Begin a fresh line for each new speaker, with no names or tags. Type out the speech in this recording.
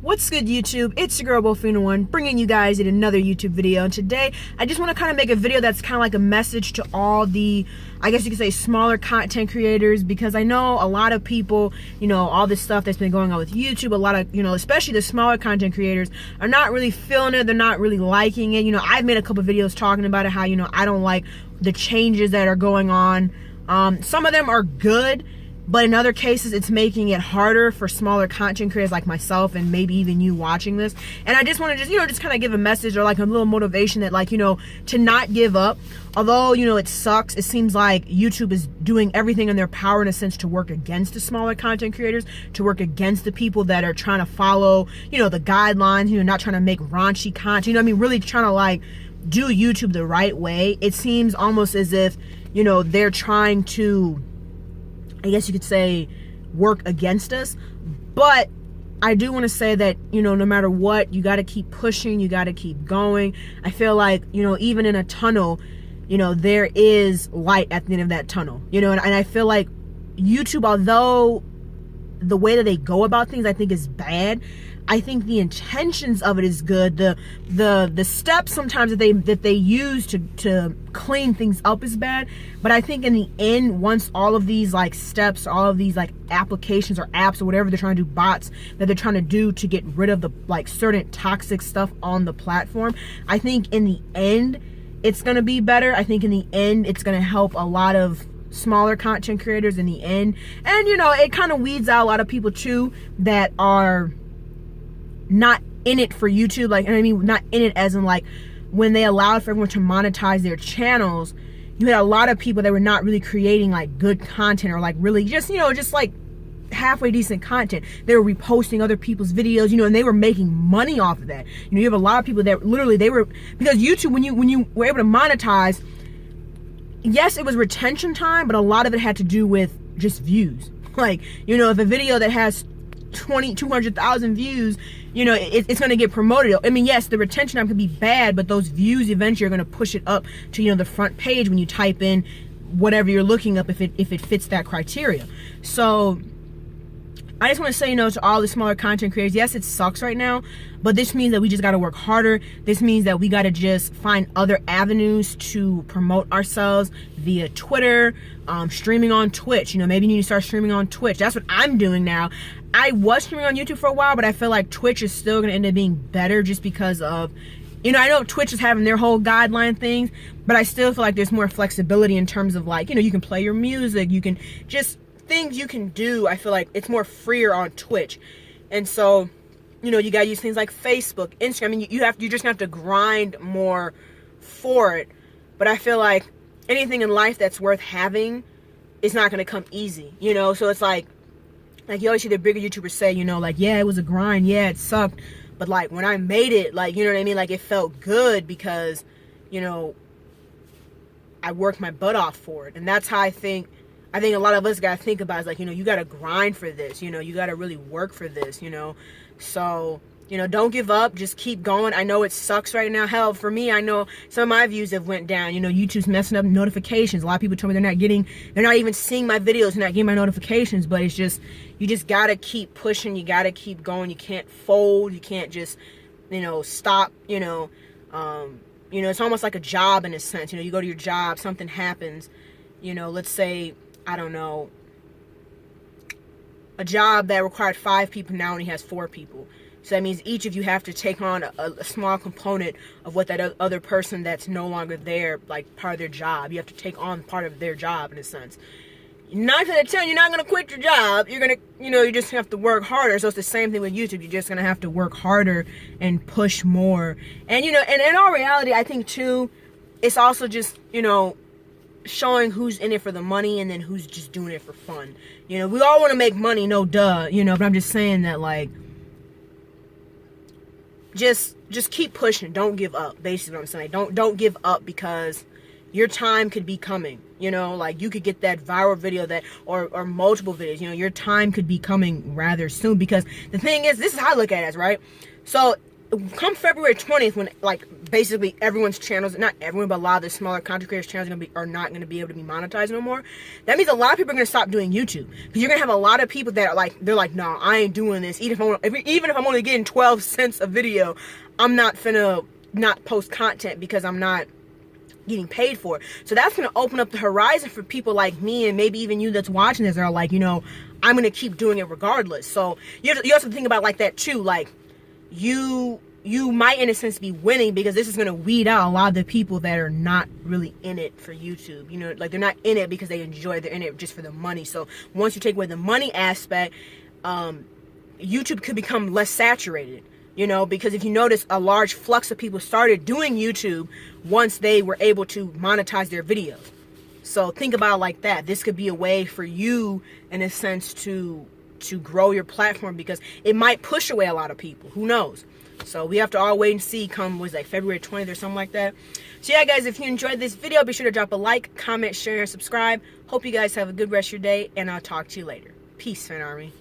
What's good, YouTube? It's your girl Bofina1 bringing you guys in another YouTube video, and today I just want to kind of make a video that's kind of like a message to all the, I guess you could say, smaller content creators, because I know a lot of people, all this stuff that's been going on with YouTube, a lot of, especially the smaller content creators are not really feeling it, they're not really liking it. I've made a couple videos talking about it, how, I don't like the changes that are going on. Some of them are good, but in other cases, it's making it harder for smaller content creators like myself and maybe even you watching this. And I just want to just kind of give a message or like a little motivation that to not give up. Although, it sucks, it seems like YouTube is doing everything in their power in a sense to work against the smaller content creators, to work against the people that are trying to follow, the guidelines, not trying to make raunchy content, really trying to do YouTube the right way. It seems almost as if, they're trying to, I guess you could say, work against us. But I do want to say that, no matter what, you got to keep pushing, you got to keep going. I feel like, even in a tunnel, there is light at the end of that tunnel, and I feel like YouTube, although the way that they go about things I think is bad, I think the intentions of it is good. The steps sometimes that they use to clean things up is bad. But I think in the end, once all of these steps, all of these applications or apps or whatever they're trying to do, bots that they're trying to do to get rid of the certain toxic stuff on the platform, I think in the end it's gonna be better. I think in the end it's gonna help a lot of smaller content creators in the end. And it kind of weeds out a lot of people too that are not in it for YouTube, not in it as in when they allowed for everyone to monetize their channels, you had a lot of people that were not really creating good content or really just halfway decent content. They were reposting other people's videos, and they were making money off of that. You have a lot of people that literally because YouTube, when you were able to monetize, yes, it was retention time, but a lot of it had to do with just views. If a video that has 200,000 views, it's going to get promoted. I mean, yes, the retention time could be bad, but those views eventually are going to push it up to, the front page when you type in whatever you're looking up, if it fits that criteria. So I just want to say, to all the smaller content creators, yes, it sucks right now, but this means that we just got to work harder. This means that we got to just find other avenues to promote ourselves via Twitter, streaming on Twitch. Maybe you need to start streaming on Twitch. That's what I'm doing now. I was streaming on YouTube for a while, but I feel like Twitch is still going to end up being better just because of, I know Twitch is having their whole guideline things, but I still feel like there's more flexibility in terms of you can play your music, you can just things you can do. I feel like it's more freer on Twitch. And so, you got to use things like Facebook, Instagram. I mean, you just have to grind more for it. But I feel like anything in life that's worth having is not going to come easy, so it's like you always see the bigger YouTubers say, yeah, it was a grind, yeah, it sucked, but when I made it, you know what I mean, it felt good because, I worked my butt off for it. And that's how I think a lot of us gotta think about is you gotta grind for this, you gotta really work for this, so don't give up, just keep going. I know it sucks right now. Hell, for me, I know some of my views have went down. YouTube's messing up notifications. A lot of people told me they're not even seeing my videos and not getting my notifications. But it's just, you just gotta keep pushing. You gotta keep going. You can't fold. You can't just, stop. It's almost like a job in a sense. You go to your job, something happens. Let's say, I don't know, a job that required 5 people now only has 4 people. So that means each of you have to take on a small component of what that other person that's no longer there, part of their job. You have to take on part of their job in a sense. 9 out of 10, you're not going to quit your job. You're going to, you just have to work harder. So it's the same thing with YouTube. You're just going to have to work harder and push more. And, and in all reality, I think too, it's also just, showing who's in it for the money and then who's just doing it for fun. We all want to make money, no duh, but I'm just saying that just keep pushing. Don't give up. Basically what I'm saying. Don't give up, because your time could be coming. You could get that viral video or multiple videos. Your time could be coming rather soon, because the thing is, this is how I look at it, right? So come February 20th, when like basically everyone's channels, not everyone, but a lot of the smaller content creators channels are not going to be able to be monetized no more. That means a lot of people are going to stop doing YouTube, because you're going to have a lot of people that are like, they're like, no, I ain't doing this. Even if I'm only getting 12 cents a video, I'm not finna not post content because I'm not getting paid for it. So that's going to open up the horizon for people like me, and maybe even you that's watching this, that are like, you know, I'm going to keep doing it regardless. So you also think about like that too, like you might in a sense be winning, because this is going to weed out a lot of the people that are not really in it for YouTube. You know, like they're not in it because they enjoy it, they're in it just for the money. So once you take away the money aspect, YouTube could become less saturated. You know, because if you notice, a large flux of people started doing YouTube once they were able to monetize their videos. So think about it like that. This could be a way for you, in a sense, to grow your platform, because it might push away a lot of people. Who knows? So we have to all wait and see come, was like February 20th or something like that. So yeah, guys, if you enjoyed this video, be sure to drop a like, comment, share, and subscribe. Hope you guys have a good rest of your day, and I'll talk to you later. Peace, Fan Army.